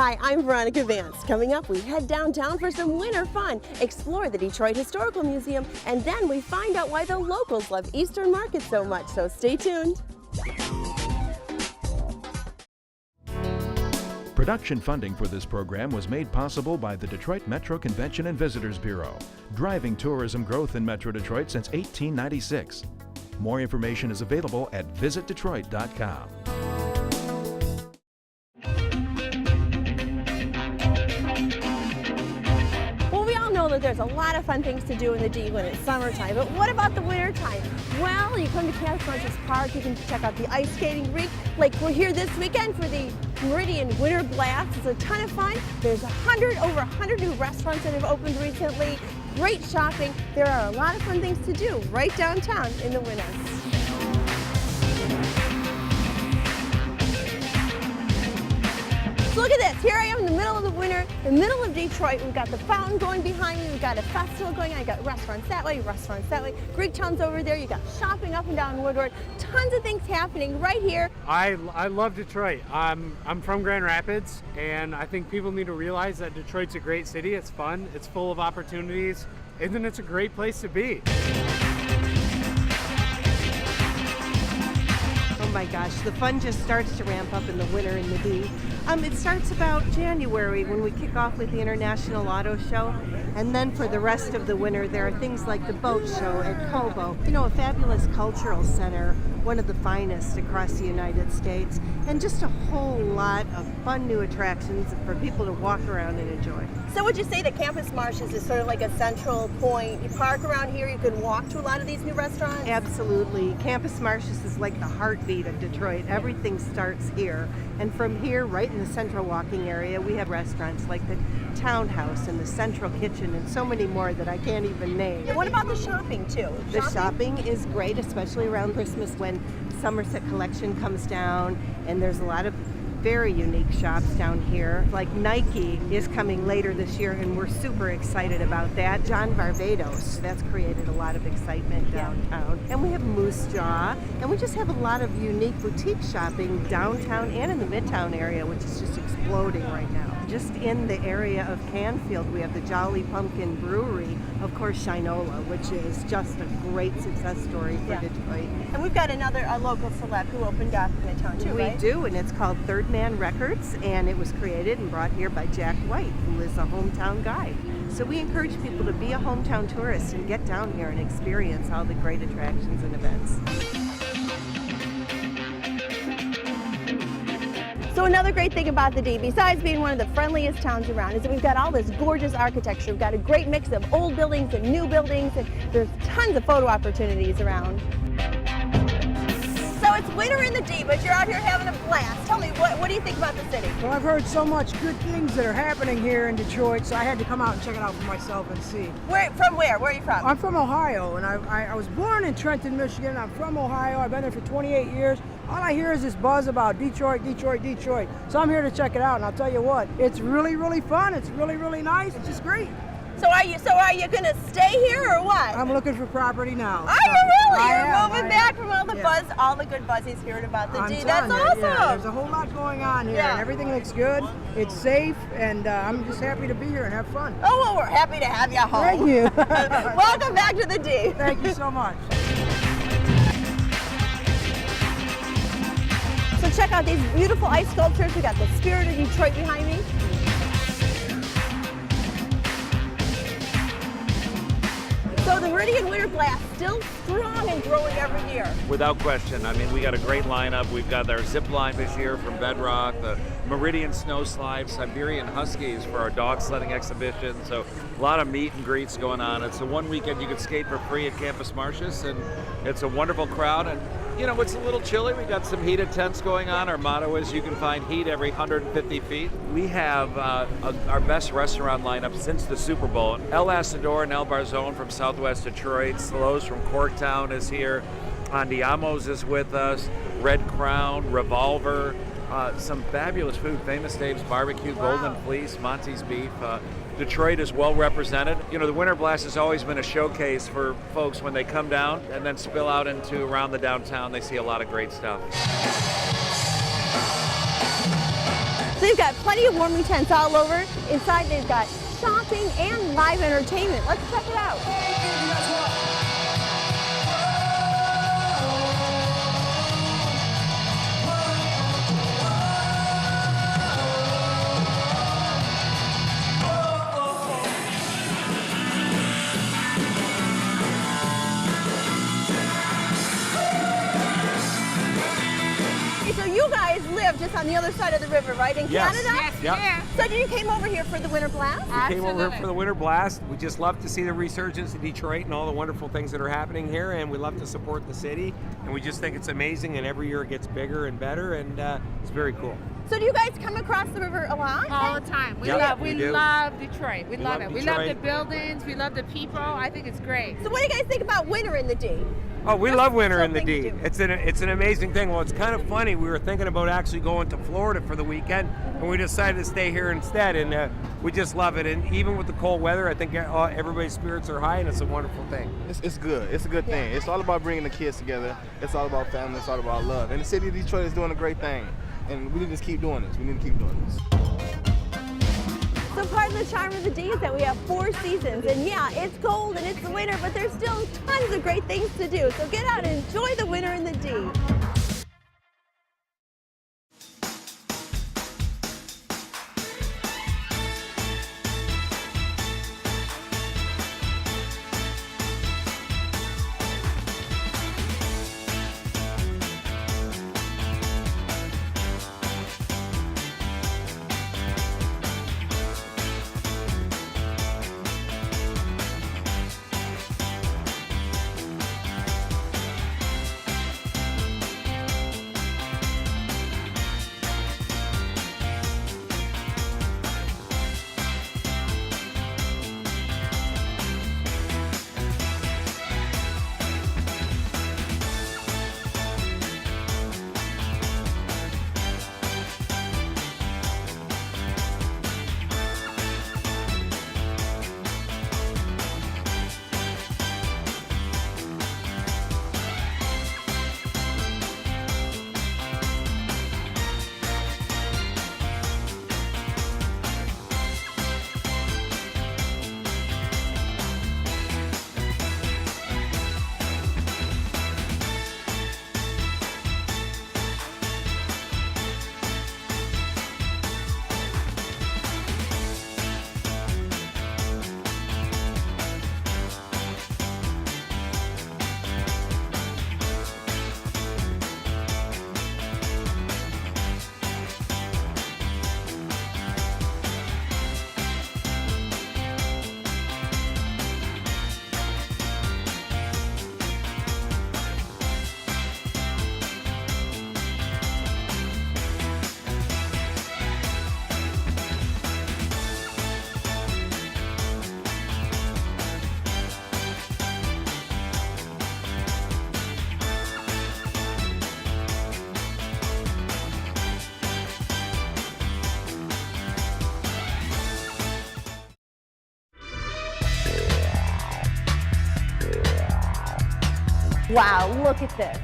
Hi, I'm Veronica Vance. Coming up, we head downtown for some winter fun, explore the Detroit Historical Museum, and then we find out why the locals love Eastern Market so much, so stay tuned. Production funding for this program was made possible by the Detroit Metro Convention and Visitors Bureau, driving tourism growth in Metro Detroit since 1896. More information is available at visitdetroit.com. Well, we all know that there's a lot of fun things to do in the D when it's summertime, but what about the winter time? Well, you come to Campus Martius Park, you can check out the ice skating rink. Like we're here this weekend for the Meridian Winter Blast. It's a ton of fun. There's over 100 new restaurants that have opened recently. Great shopping. There are a lot of fun things to do right downtown in the winter. So look at this. Here I am in the middle of the winter, the middle of Detroit. We've got the fountain going behind me. We've got a festival going on. You've got restaurants that way, restaurants that way. Greektown's over there. You've got shopping up and down Woodward. Tons of things happening right here. I love Detroit. I'm from Grand Rapids, and I think people need to realize that Detroit's a great city. It's fun. It's full of opportunities, and then it's a great place to be. Oh my gosh, the fun just starts to ramp up in the winter in the D. It starts about January when we kick off with the International Auto Show. And then for the rest of the winter, there are things like the boat show at Cobo. You know, a fabulous cultural center, one of the finest across the United States, and just a whole lot of fun new attractions for people to walk around and enjoy. So would you say that Campus Martius is sort of like a central point? You park around here, you can walk to a lot of these new restaurants? Absolutely. Campus Martius is like the heartbeat of Detroit. Everything starts here. And from here, right in the central walking area, we have restaurants like the Townhouse and the Central Kitchen and so many more that I can't even name. And what about the shopping too? The shopping is great, especially around Christmas when Somerset Collection comes down, and there's a lot of very unique shops down here. Like Nike is coming later this year, and we're super excited about that. John Varvatos, that's created a lot of excitement downtown. And we have Moose Jaw, and we just have a lot of unique boutique shopping downtown and in the Midtown area, which is just exploding right now. Just in the area of Canfield, we have the Jolly Pumpkin Brewery, of course Shinola, which is just a great success story for Detroit. And we've got another local celeb who opened up in Midtown too, right? We do, and it's called Third Man Records, and it was created and brought here by Jack White, who is a hometown guy. So we encourage people to be a hometown tourist and get down here and experience all the great attractions and events. So another great thing about the D, besides being one of the friendliest towns around, is that we've got all this gorgeous architecture. We've got a great mix of old buildings and new buildings, and there's tons of photo opportunities around. So it's winter in the D, but you're out here having a blast. Tell me, what do you think about the city? Well, I've heard so much good things that are happening here in Detroit, so I had to come out and check it out for myself and see. From where? Where are you from? I'm from Ohio, and I was born in Trenton, Michigan. I'm from Ohio. I've been there for 28 years. All I hear is this buzz about Detroit, Detroit, Detroit. So I'm here to check it out, and I'll tell you what, it's really, really fun. It's really, really nice. It's just great. So are you going to stay here or what? I'm looking for property now. Are you really? You're moving back from all the buzz, all the good buzz he's hearing about the D. That's telling you, awesome. yeah, there's a whole lot going on here, and everything looks good. It's safe, and I'm just happy to be here and have fun. Oh, well, we're happy to have you home. Thank you. Welcome back to the D. Thank you so much. So check out these beautiful ice sculptures. We got the Spirit of Detroit behind me. So the Meridian Winter Blast still strong and growing every year. Without question. I mean, we got a great lineup. We've got our zip line this year from Bedrock, the Meridian Snow Slide, Siberian Huskies for our dog sledding exhibition. So a lot of meet and greets going on. It's the one weekend you can skate for free at Campus Martius, and it's a wonderful crowd. And you know, it's a little chilly. We got some heated tents going on. Our motto is you can find heat every 150 feet. We have our best restaurant lineup since the Super Bowl. El Asador and El Barzon from Southwest Detroit. Slows from Corktown is here. Andiamo's is with us. Red Crown, Revolver. Some fabulous food. Famous Dave's Barbecue, Golden Fleece, Monty's Beef. Detroit is well represented. You know, the Winter Blast has always been a showcase for folks when they come down and then spill out into around the downtown. They see a lot of great stuff. they've got plenty of warming tents all over. Inside they've got shopping and live entertainment. Let's check it out. So you guys live just on the other side of the river, right, in Canada? Yes. So you came over here for the Winter Blast? We came over here for the Winter Blast. We just love to see the resurgence of Detroit and all the wonderful things that are happening here, and we love to support the city. And we just think it's amazing, and every year it gets bigger and better, and it's very cool. So do you guys come across the river a lot? All the time. We Yep, love we do. Detroit. We love love it. Detroit. We love the buildings. We love the people. I think it's great. So what do you guys think about winter in the D? Oh, we love winter in the something D. to do. It's an amazing thing. Well, it's kind of funny. We were thinking about actually going to Florida for the weekend, and we decided to stay here instead. And we just love it. And even with the cold weather, I think everybody's spirits are high, and it's a wonderful thing. It's good. It's a good thing. It's all about bringing the kids together. It's all about family. It's all about love. And the city of Detroit is doing a great thing. And we need to just keep doing this. We need to keep doing this. So part of the charm of the D is that we have 4 seasons, and yeah, it's cold and it's the winter, but there's still tons of great things to do. So get out and enjoy the winter in the D. Wow, look at this.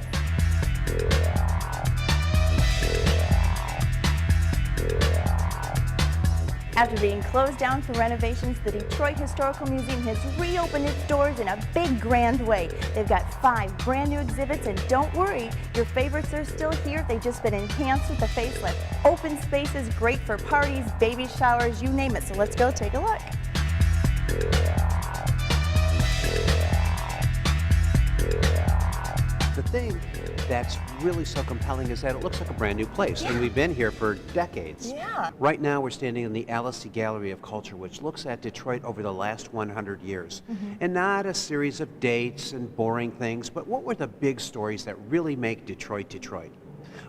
After being closed down for renovations, the Detroit Historical Museum has reopened its doors in a big, grand way. They've got 5 brand new exhibits, and don't worry, your favorites are still here. They've just been enhanced with a facelift. Open spaces, great for parties, baby showers, you name it. So let's go take a look. The thing that's really so compelling is that it looks like a brand new place, and we've been here for decades. Yeah. Right now we're standing in the Alice Gallery of Culture, which looks at Detroit over the last 100 years. And not a series of dates and boring things, but what were the big stories that really make Detroit, Detroit?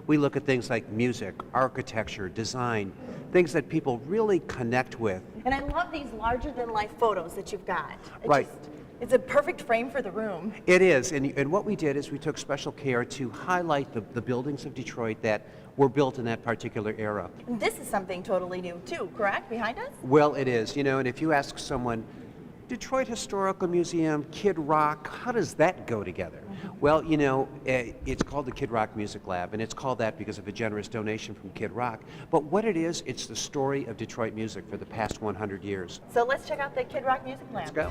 We look at things like music, architecture, design, things that people really connect with. And I love these larger-than-life photos that you've got. Right. It's a perfect frame for the room. It is, and what we did is we took special care to highlight the buildings of Detroit that were built in that particular era. And this is something totally new too, correct, behind us? Well, it is, you know, and if you ask someone, Detroit Historical Museum, Kid Rock, how does that go together? Well, you know, it's called the Kid Rock Music Lab, and it's called that because of a generous donation from Kid Rock. But what it is, it's the story of Detroit music for the past 100 years. So let's check out the Kid Rock Music Lab. Let's go.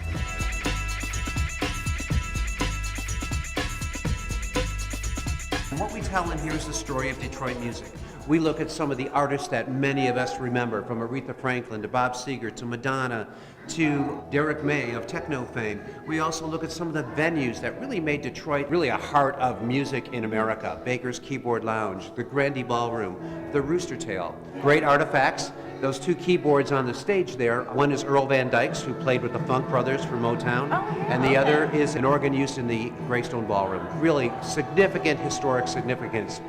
And what we tell in here is the story of Detroit music. We look at some of the artists that many of us remember, from Aretha Franklin to Bob Seger to Madonna to Derek May of techno fame. We also look at some of the venues that really made Detroit really a heart of music in America. Baker's Keyboard Lounge, the Grandy Ballroom, the Rooster Tail. Great artifacts. Those two keyboards on the stage there, one is Earl Van Dyke's, who played with the Funk Brothers for Motown, and the other is an organ used in the Greystone Ballroom. Really significant historic significance.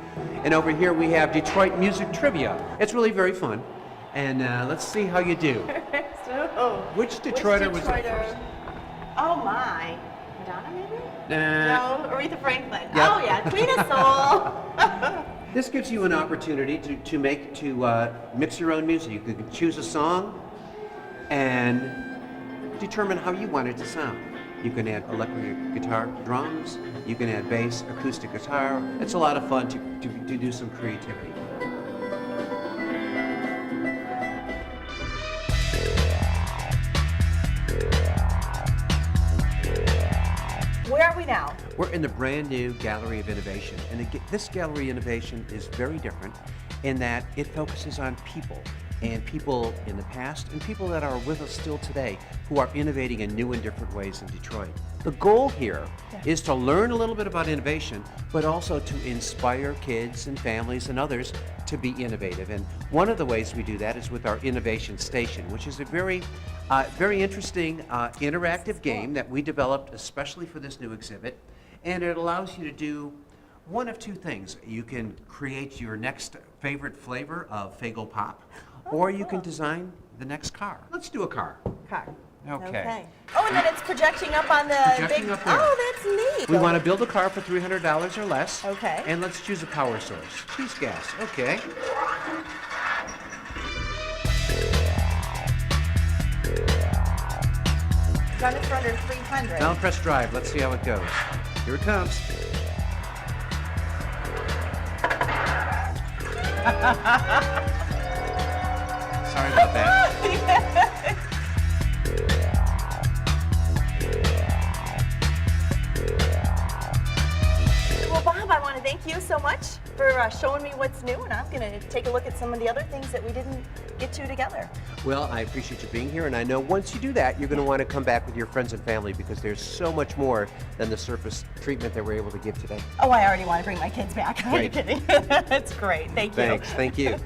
And over here we have Detroit Music Trivia. It's really very fun. And let's see how you do. Which Detroiter was it first? Oh my. Madonna maybe? Nah. No, Aretha Franklin. Yep. Oh yeah, Queen of Soul. This gives you an opportunity to mix your own music. You can choose a song and determine how you want it to sound. You can add electric guitar, drums. You can add bass, acoustic guitar. It's a lot of fun to do some creativity. Where are we now? We're in the brand new Gallery of Innovation, and this Gallery of Innovation is very different in that it focuses on people, and people in the past and people that are with us still today who are innovating in new and different ways in Detroit. The goal here is to learn a little bit about innovation, but also to inspire kids and families and others to be innovative. And one of the ways we do that is with our Innovation Station, which is a very interesting interactive game that we developed especially for this new exhibit. And it allows you to do one of two things. You can create your next favorite flavor of Fagel Pop, or you can design the next car. Let's do a car. Car. Okay. Oh, and then it's projecting up on the Projecting big. up there. Oh, that's neat. We want to build a car for $300 or less. Okay. And let's choose a power source. Choose gas. Okay. Done it for under 300. Now press drive. Let's see how it goes. Here it comes. Sorry about that. Well, Bob, I want to thank you so much for showing me what's new, and I'm going to take a look at some of the other things that we didn't get to together. Well, I appreciate you being here, and I know once you do that, you're going to want to come back with your friends and family because there's so much more than the surface treatment that we're able to give today. Oh, I already want to bring my kids back. Are you Great. kidding? That's great. Thank you. Thanks. Thank you.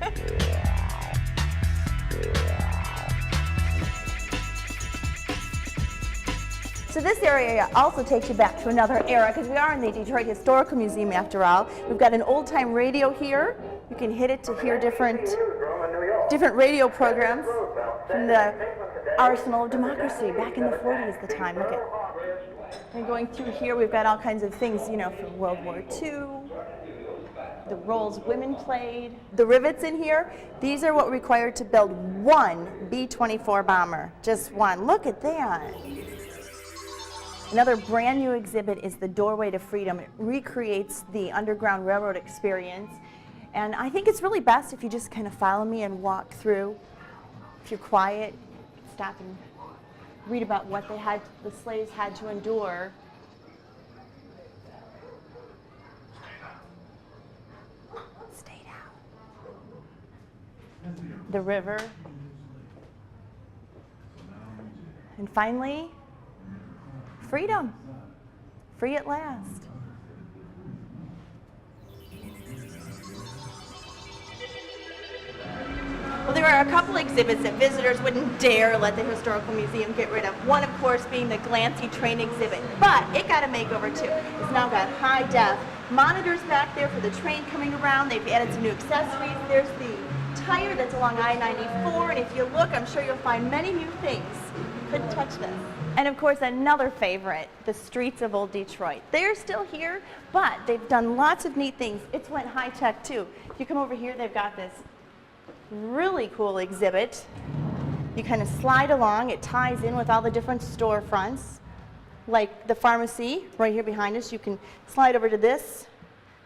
So this area also takes you back to another era because we are in the Detroit Historical Museum after all. We've got an old-time radio here. You can hit it to hear different radio programs from the Arsenal of Democracy back in the 40s, the time. Look at. And going through here, we've got all kinds of things, you know, from World War II, the roles women played. The rivets in here, these are what required to build one B-24 bomber. Just one. Look at that. Another brand new exhibit is the Doorway to Freedom. It recreates the Underground Railroad experience. And I think it's really best if you just kind of follow me and walk through. If you're quiet, stop and read about what the slaves had to endure. Stay down. The river. And finally, freedom. Free at last. Well, there are a couple exhibits that visitors wouldn't dare let the Historical Museum get rid of. One, of course, being the Glancy train exhibit. But it got a makeover, too. It's now got high def monitors back there for the train coming around. They've added some new accessories. There's the tire that's along I-94. And if you look, I'm sure you'll find many new things. Couldn't touch this. And of course, another favorite, the streets of Old Detroit. They're still here, but they've done lots of neat things. It's went high tech too. If you come over here, they've got this really cool exhibit You kind of slide along. It ties in with all the different storefronts, like the pharmacy right here behind us. You can slide over to this,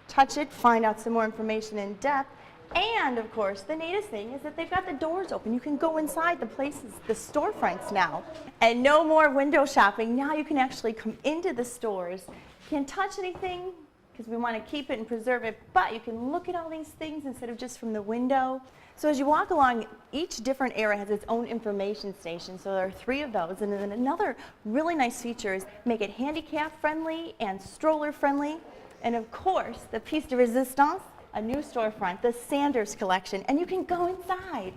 touch it, find out some more information in depth. And of course, the neatest thing is that they've got the doors open. You can go inside the places, the storefronts now. And no more window shopping. Now you can actually come into the stores. Can't touch anything because we want to keep it and preserve it, but you can look at all these things instead of just from the window. So as you walk along, each different area has its own information station. So there are 3 of those. And then another really nice feature is make it handicap friendly and stroller friendly. And of course, the piece de resistance, a new storefront, the Sanders collection, and you can go inside.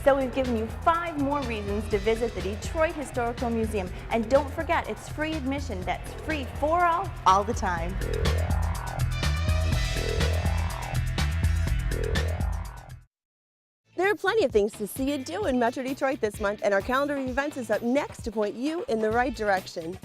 So we've given you 5 more reasons to visit the Detroit Historical Museum. And don't forget, it's free admission. That's free for all the time. There are plenty of things to see and do in Metro Detroit this month, and our calendar of events is up next to point you in the right direction.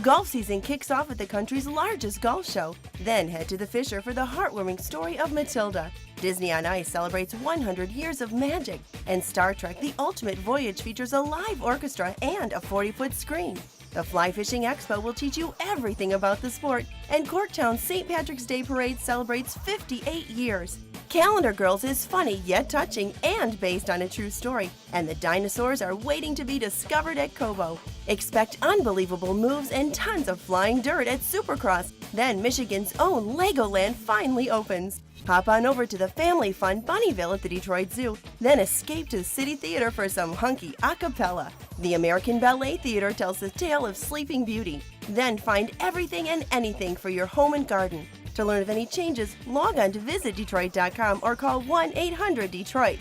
Golf season kicks off at the country's largest golf show. Then head to the Fisher for the heartwarming story of Matilda. Disney on Ice celebrates 100 years of magic. And Star Trek The Ultimate Voyage features a live orchestra and a 40-foot screen. The Fly Fishing Expo will teach you everything about the sport. And Corktown's St. Patrick's Day Parade celebrates 58 years. Calendar Girls is funny yet touching and based on a true story. And the dinosaurs are waiting to be discovered at Cobo. Expect unbelievable moves and tons of flying dirt at Supercross. Then Michigan's own Legoland finally opens. Hop on over to the family fun Bunnyville at the Detroit Zoo, then escape to the City Theater for some hunky a cappella. The American Ballet Theater tells the tale of Sleeping Beauty. Then find everything and anything for your home and garden. To learn of any changes, log on to visitdetroit.com or call 1-800-DETROIT.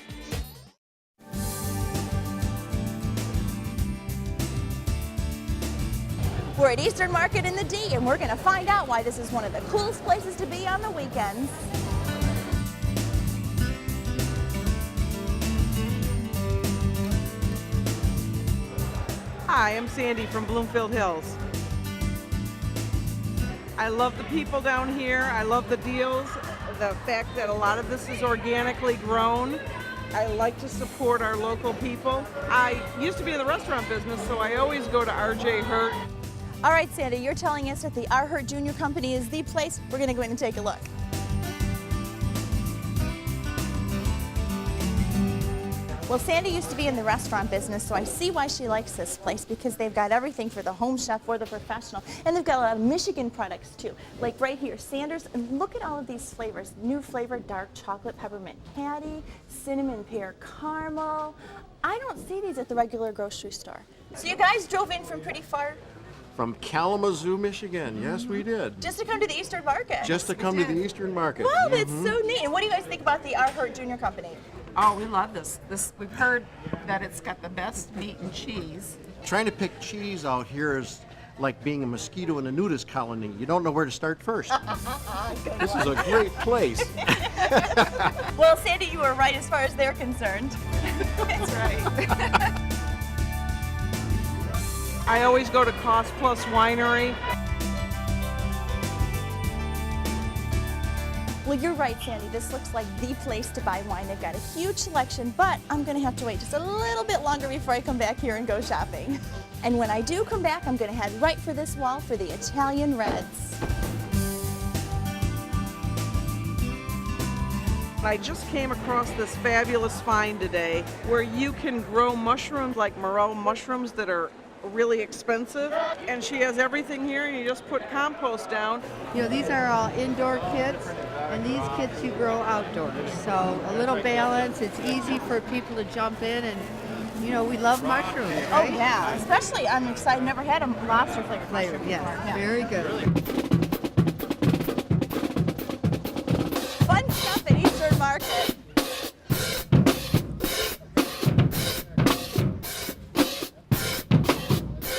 We're at Eastern Market in the D, and we're going to find out why this is one of the coolest places to be on the weekends. Hi, I'm Sandy from Bloomfield Hills. I love the people down here. I love the deals. The fact that a lot of this is organically grown. I like to support our local people. I used to be in the restaurant business, so I always go to RJ Hurt. All right, Sandy, you're telling us that the R. Hurt Jr. Company is the place. We're going to go in and take a look. Well, Sandy used to be in the restaurant business, so I see why she likes this place, because they've got everything for the home chef or the professional. And they've got a lot of Michigan products, too. Like right here, Sanders, and look at all of these flavors. New flavor, dark chocolate peppermint patty, cinnamon pear caramel. I don't see these at the regular grocery store. So you guys drove in from pretty far? From Kalamazoo, Michigan. Yes, we did. Just to come to the Eastern Market? Just to come to the Eastern Market. Wow, that's so neat. And what do you guys think about the R. Hurt Jr. Company? Oh, we love this. We've heard that it's got the best meat and cheese. Trying to pick cheese out here is like being a mosquito in a nudist colony. You don't know where to start first. This is a great place. Well, Sandy, you were right as far as they're concerned. That's right. I always go to Cost Plus Winery. Well, you're right, Sandy. This looks like the place to buy wine. They've got a huge selection, but I'm going to have to wait just a little bit longer before I come back here and go shopping. And when I do come back, I'm going to head right for this wall for the Italian Reds. I just came across this fabulous find today where you can grow mushrooms like morel mushrooms that are really expensive, and she has everything here, and you just put compost down. You know, these are all indoor kits, and these kits you grow outdoors. So a little balance, it's easy for people to jump in, and you know, we love mushrooms, right? Oh yeah, especially I'm excited, never had a lobster flavored mushroom Yes, before. Yeah. very good. Fun stuff at Eastern Market.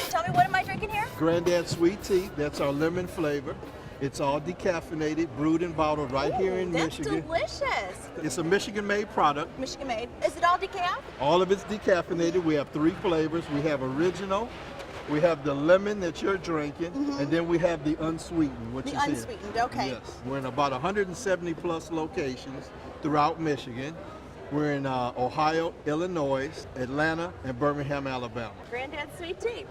Tell me, what am I drinking here? Granddad Sweet Tea, that's our lemon flavor. It's all decaffeinated, brewed and bottled right here in That's Michigan. delicious. It's a Michigan-made product. Michigan made. Is it all decaf? All of it's decaffeinated. We have 3 flavors. We have original, We have the lemon that you're drinking, and then we have the unsweetened, which The is here. unsweetened, okay. Yes, we're in about 170 plus locations throughout Michigan. We're in Ohio, Illinois, Atlanta, and Birmingham, Alabama. Granddad's sweet tea.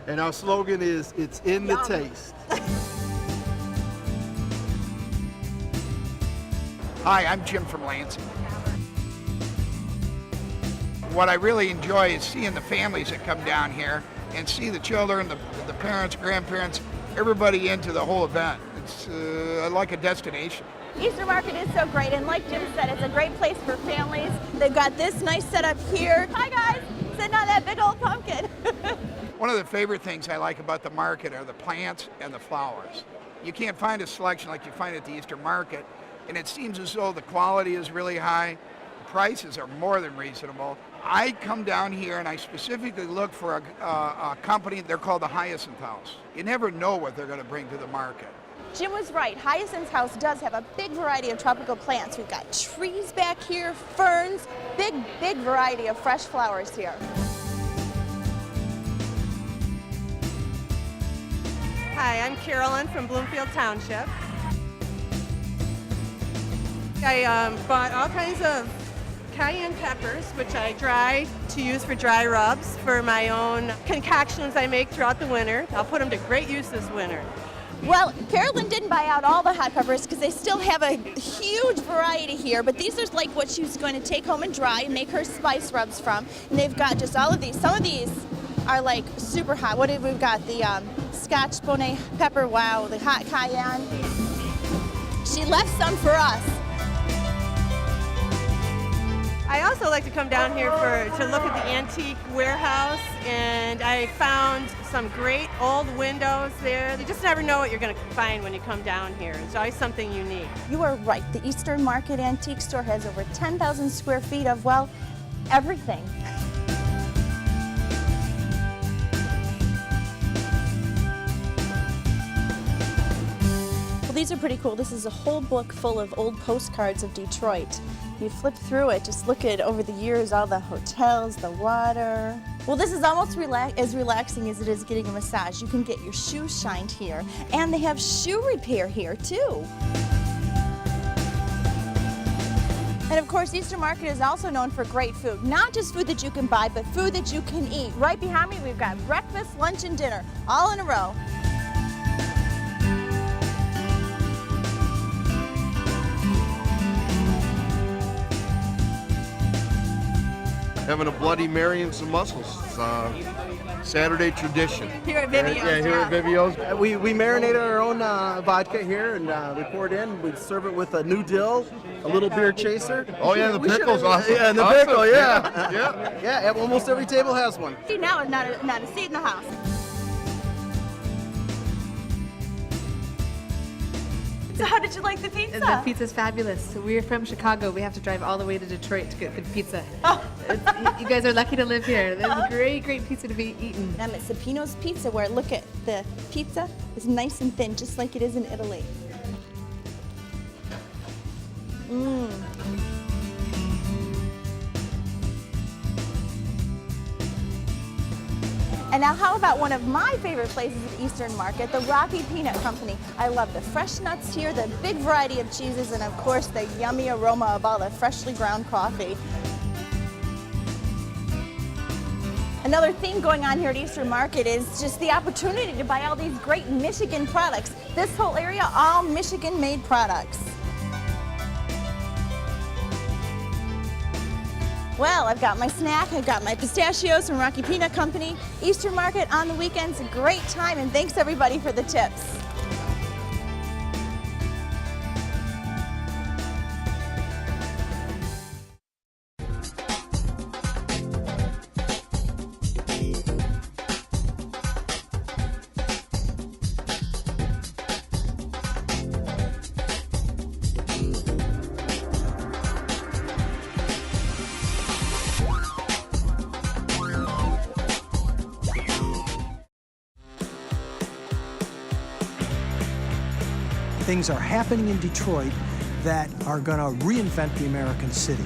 And our slogan is, it's in the Yum. taste. Hi, I'm Jim from Lansing. What I really enjoy is seeing the families that come down here and see the children, the parents, grandparents, everybody into the whole event. It's like a destination. Easter Market is so great, and like Jim said, it's a great place for families. They've got this nice setup here. Hi guys, sitting on that big old pumpkin. One of the favorite things I like about the market are the plants and the flowers. You can't find a selection like you find at the Easter Market, and it seems as though the quality is really high. The prices are more than reasonable. I come down here and I specifically look for a company, they're called the Hyacinth House. You never know what they're going to bring to the market. Jim was right. Hyacinth House does have a big variety of tropical plants. We've got trees back here, ferns, big variety of fresh flowers here. Hi, I'm Carolyn from Bloomfield Township. I bought all kinds of cayenne peppers, which I dry to use for dry rubs for my own concoctions I make throughout the winter. I'll put them to great use this winter. Well, Carolyn didn't buy out all the hot peppers because they still have a huge variety here, but these are like what she's going to take home and dry and make her spice rubs from. And they've got just all of these. Some of these are like super hot. What have we got? The Scotch bonnet pepper, wow, the hot cayenne. She left some for us. I also like to come down here to look at the antique warehouse, and I found some great old windows there. You just never know what you're going to find when you come down here. It's always something unique. You are right. The Eastern Market Antique Store has over 10,000 square feet of, well, everything. Well, these are pretty cool. This is a whole book full of old postcards of Detroit. You flip through it, just look at over the years, all the hotels, the water. Well, this is almost as relaxing as it is getting a massage. You can get your shoes shined here, and they have shoe repair here too. And of course, Easter Market is also known for great food. Not just food that you can buy, but food that you can eat. Right behind me, we've got breakfast, lunch, and dinner, all in a row. Having a Bloody Mary and some mussels. It's Saturday tradition. Here at Vivio's. Yeah, here at Vivio's. We marinate our own vodka here, and we pour it in. We serve it with a new dill, a little beer chaser. Oh yeah, the pickle's awesome. Yeah, and the Awesome. pickle, yeah. Yeah. Yeah, almost every table has one. See, now is not a seat in the house. So how did you like the pizza? The pizza's fabulous. So we're from Chicago. We have to drive all the way to Detroit to get good pizza. Oh. You guys are lucky to live here. There's a great pizza to be eaten. I'm at Sapino's Pizza, where look at the pizza is nice and thin, just like it is in Italy. Mmm. And now how about one of my favorite places at Eastern Market, the Rocky Peanut Company. I love the fresh nuts here, the big variety of cheeses, and of course the yummy aroma of all the freshly ground coffee. Another theme going on here at Eastern Market is just the opportunity to buy all these great Michigan products. This whole area, all Michigan-made products. Well, I've got my snack, I've got my pistachios from Rocky Peanut Company. Easter Market on the weekends, a great time, and thanks everybody for the tips. Things are happening in Detroit that are going to reinvent the American city.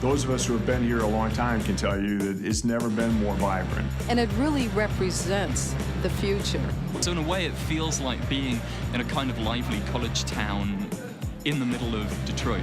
Those of us who have been here a long time can tell you that it's never been more vibrant. And it really represents the future. So in a way, it feels like being in a kind of lively college town in the middle of Detroit.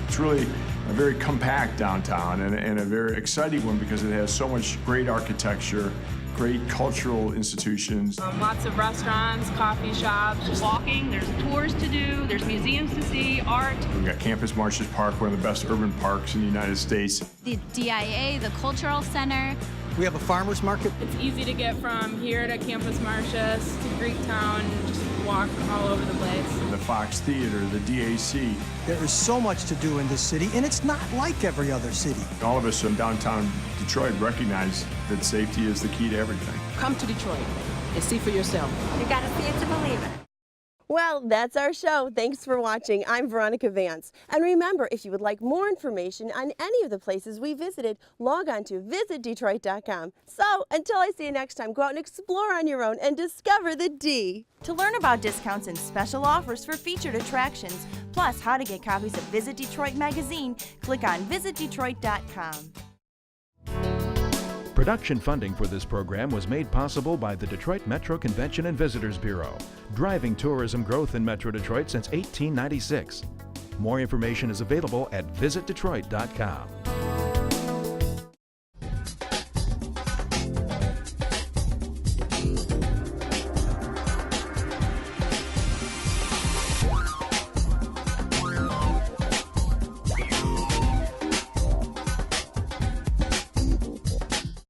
It's really a very compact downtown and a very exciting one because it has so much great architecture, great cultural institutions. Lots of restaurants, coffee shops. Just walking, there's tours to do, there's museums to see, art. We've got Campus Martius Park, one of the best urban parks in the United States. The DIA, the Cultural Center. We have a farmer's market. It's easy to get from here to Campus Martius to Greektown, just walk all over the place. The Fox Theater, the DAC. There is so much to do in this city, and it's not like every other city. All of us in downtown Detroit recognize that safety is the key to everything. Come to Detroit and see for yourself. You gotta see it to believe it. Well, that's our show. Thanks for watching. I'm Veronica Vance. And remember, if you would like more information on any of the places we visited, log on to visitdetroit.com. So, until I see you next time, go out and explore on your own and discover the D. To learn about discounts and special offers for featured attractions, plus how to get copies of Visit Detroit magazine, click on visitdetroit.com. Production funding for this program was made possible by the Detroit Metro Convention and Visitors Bureau, driving tourism growth in Metro Detroit since 1896. More information is available at visitdetroit.com.